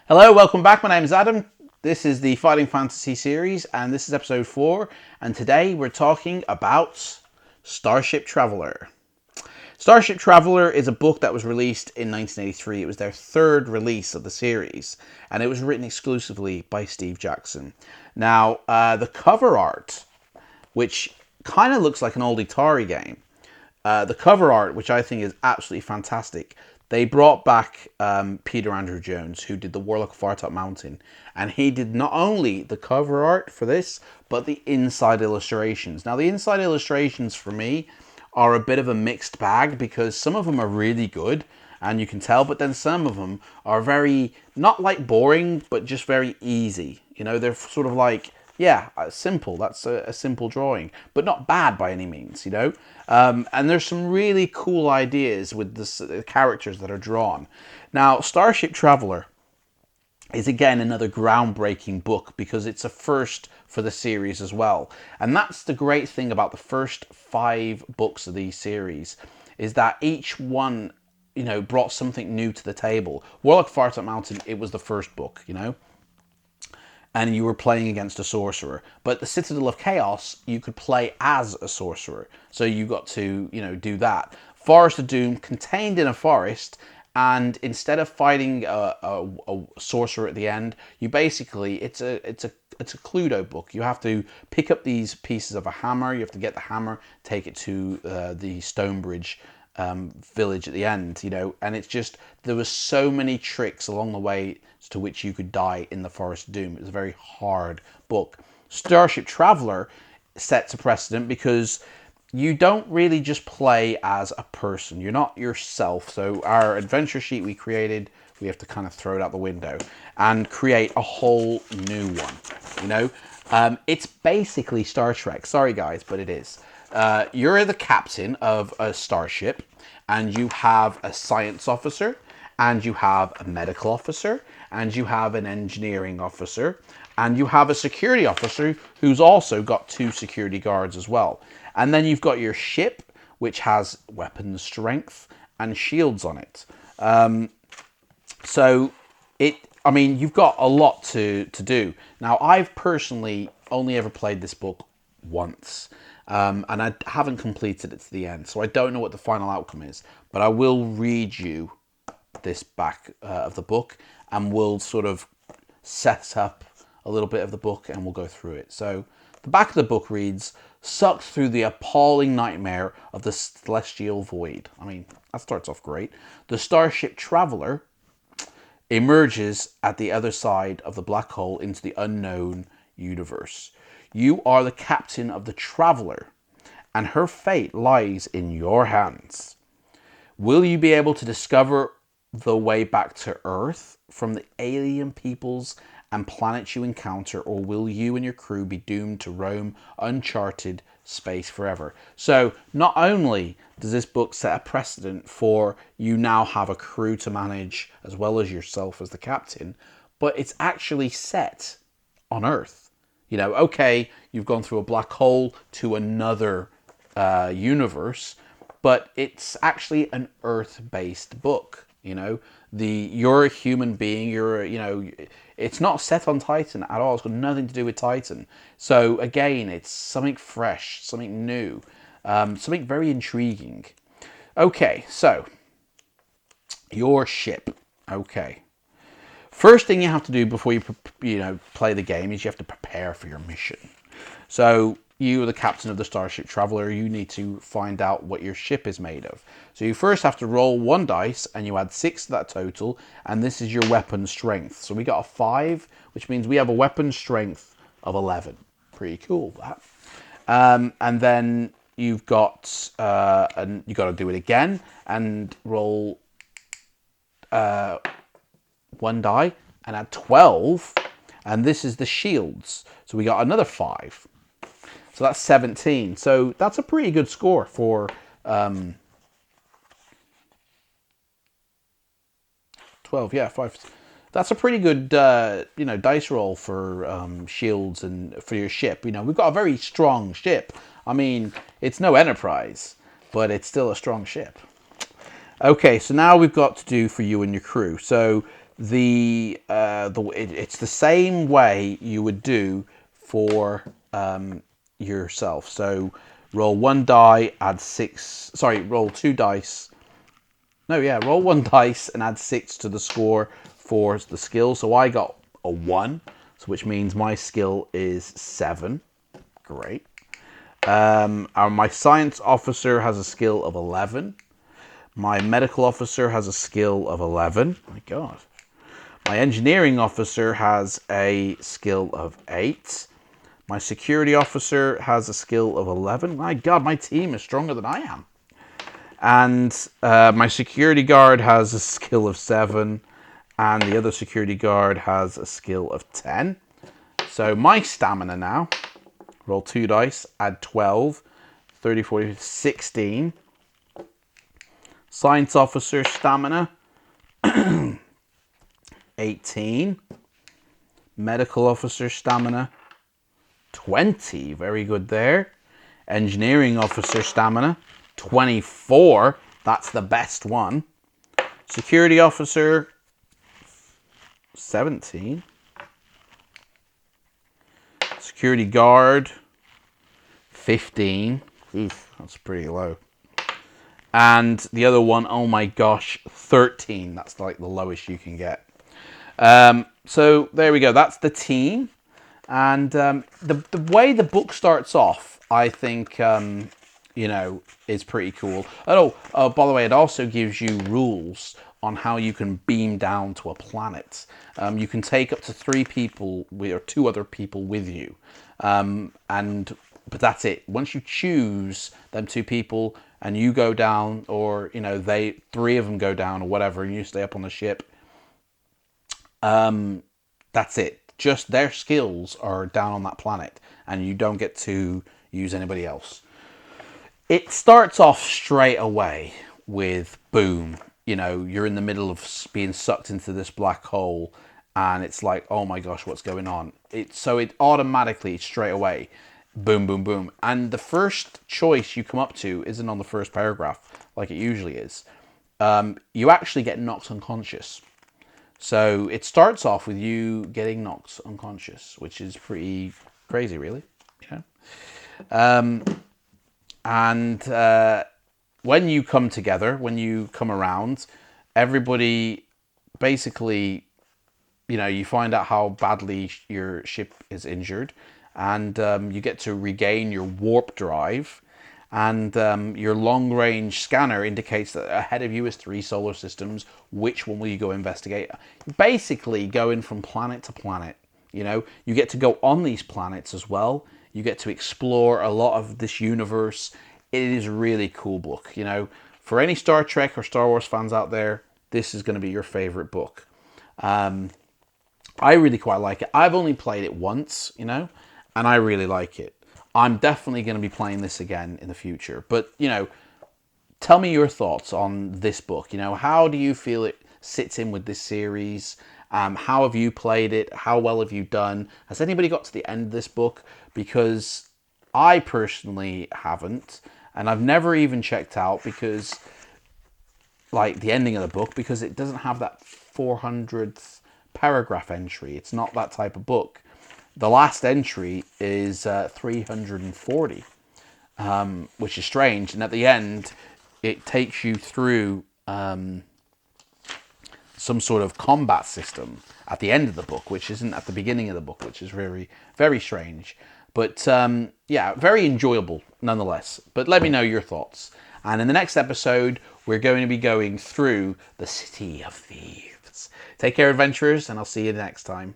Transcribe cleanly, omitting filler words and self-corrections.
Hello, welcome back. My name is Adam. This is the Fighting Fantasy series, and this is episode 4. And today we're talking about Starship Traveller. Starship Traveller is a book that was released in 1983. It was their third release of the series, and it was written exclusively by Steve Jackson. Now, the cover art, which kind of looks like an old Atari game, the cover art, which I think is absolutely fantastic. They brought back Peter Andrew Jones, who did the Warlock of Firetop Mountain, and he did not only the cover art for this, but the inside illustrations. Now, the inside illustrations for me are a bit of a mixed bag because some of them are really good, and you can tell, but then some of them are very, not like boring, but just very easy. You know, they're sort of like, yeah, simple. That's a simple drawing, but not bad by any means, you know. And there's some really cool ideas with the characters that are drawn. Now, Starship Traveller is again another groundbreaking book because it's a first for the series as well. And that's the great thing about the first 5 books of these series, is that each one, you know, brought something new to the table. Warlock of Firetop Mountain, it was the first book, you know, and you were playing against a sorcerer. But the Citadel of Chaos, you could play as a sorcerer. So you got to, you know, do that. Forest of Doom, contained in a forest, and instead of fighting a sorcerer at the end, you basically, it's a Cluedo book. You have to pick up these pieces of a hammer. You have to get the hammer, take it to the Stonebridge village at the end, you know, and it's just, there was so many tricks along the way to which you could die in the Forest of Doom. It was a very hard book. Starship Traveller sets a precedent because you don't really just play as a person. You're not yourself. So our adventure sheet we created, we have to kind of throw it out the window and create a whole new one, you know. It's basically Star Trek. Sorry guys, but it is. You're the captain of a starship, and you have a science officer, and you have a medical officer, and you have an engineering officer, and you have a security officer who's also got 2 security guards as well. And then you've got your ship, which has weapon strength and shields on it. So I mean, you've got a lot to do. Now, I've personally only ever played this book once. And I haven't completed it to the end, so I don't know what the final outcome is. But I will read you this back of the book, and we'll sort of set up a little bit of the book, and we'll go through it. So the back of the book reads, "Sucked through the appalling nightmare of the celestial void." I mean, that starts off great. "The Starship Traveller emerges at the other side of the black hole into the unknown universe. You are the captain of the Traveller, and her fate lies in your hands. Will you be able to discover the way back to Earth from the alien peoples and planets you encounter, or will you and your crew be doomed to roam uncharted space forever?" So not only does this book set a precedent for you now have a crew to manage as well as yourself as the captain, but it's actually set on Earth. You know, okay, you've gone through a black hole to another universe, but it's actually an Earth-based book. You know, you're a human being. You know, it's not set on Titan at all. It's got nothing to do with Titan. So again, it's something fresh, something new, something very intriguing. Okay, so your ship. Okay. First thing you have to do before you play the game is you have to prepare for your mission. So you are the captain of the Starship Traveller. You need to find out what your ship is made of. So you first have to roll 1 dice, and you add 6 to that total, and this is your weapon strength. So we got a 5, which means we have a weapon strength of 11. Pretty cool, that. And then you've got, and you got to do it again and roll 1 die and add 12, and this is the shields. So we got another 5. So that's 17. So that's a pretty good score for 12. Yeah, 5. That's a pretty good dice roll for shields and for your ship. You know, we've got a very strong ship. I mean, it's no Enterprise, but it's still a strong ship. Okay, so now we've got to do for you and your crew. So it's the same way you would do for yourself. So roll one die, add six. Sorry, roll two dice. No, yeah, roll one dice and add 6 to the score for the skill. So I got a 1, so which means my skill is 7. Great. My science officer has a skill of 11. My medical officer has a skill of 11. My God. My engineering officer has a skill of 8. My security officer has a skill of 11. My God, my team is stronger than I am. And my security guard has a skill of 7, and the other security guard has a skill of 10. So my stamina now, roll 2 dice, add 12, 30, 40, 16. Science officer stamina, 18. Medical officer stamina, 20. Very good there. Engineering officer stamina, 24. That's the best one. Security officer, 17. Security guard, 15. Oof, that's pretty low. And the other one, oh my gosh, 13. That's like the lowest you can get. So there we go. That's the team. And the way the book starts off, I think, is pretty cool. Oh, by the way, it also gives you rules on how you can beam down to a planet. You can take up to 3 people or 2 other people with you. But that's it. Once you choose them 2 people and you go down, or, 3 of them go down or whatever, and you stay up on the ship, that's it. Just their skills are down on that planet, and you don't get to use anybody else. It starts off straight away with boom. You're in the middle of being sucked into this black hole, and it's like, oh my gosh, what's going on? So it automatically, straight away, boom, boom, boom. And the first choice you come up to isn't on the first paragraph, like it usually is. You actually get knocked unconscious. So it starts off with you getting knocked unconscious, which is pretty crazy, really. When you come together, when you come around, everybody basically, you find out how badly your ship is injured, and you get to regain your warp drive. And your long-range scanner indicates that ahead of you is 3 solar systems. Which one will you go investigate? Basically, going from planet to planet. You get to go on these planets as well. You get to explore a lot of this universe. It is a really cool book. For any Star Trek or Star Wars fans out there, this is going to be your favorite book. I really quite like it. I've only played it once, and I really like it. I'm definitely going to be playing this again in the future. But, tell me your thoughts on this book. How do you feel it sits in with this series? How have you played it? How well have you done? Has anybody got to the end of this book? Because I personally haven't. And I've never even checked out because, like, the ending of the book, because it doesn't have that 400th paragraph entry. It's not that type of book. The last entry is 340, which is strange. And at the end, it takes you through some sort of combat system at the end of the book, which isn't at the beginning of the book, which is very, very strange. But yeah, very enjoyable nonetheless. But let me know your thoughts. And in the next episode, we're going to be going through the City of Thieves. Take care, adventurers, and I'll see you next time.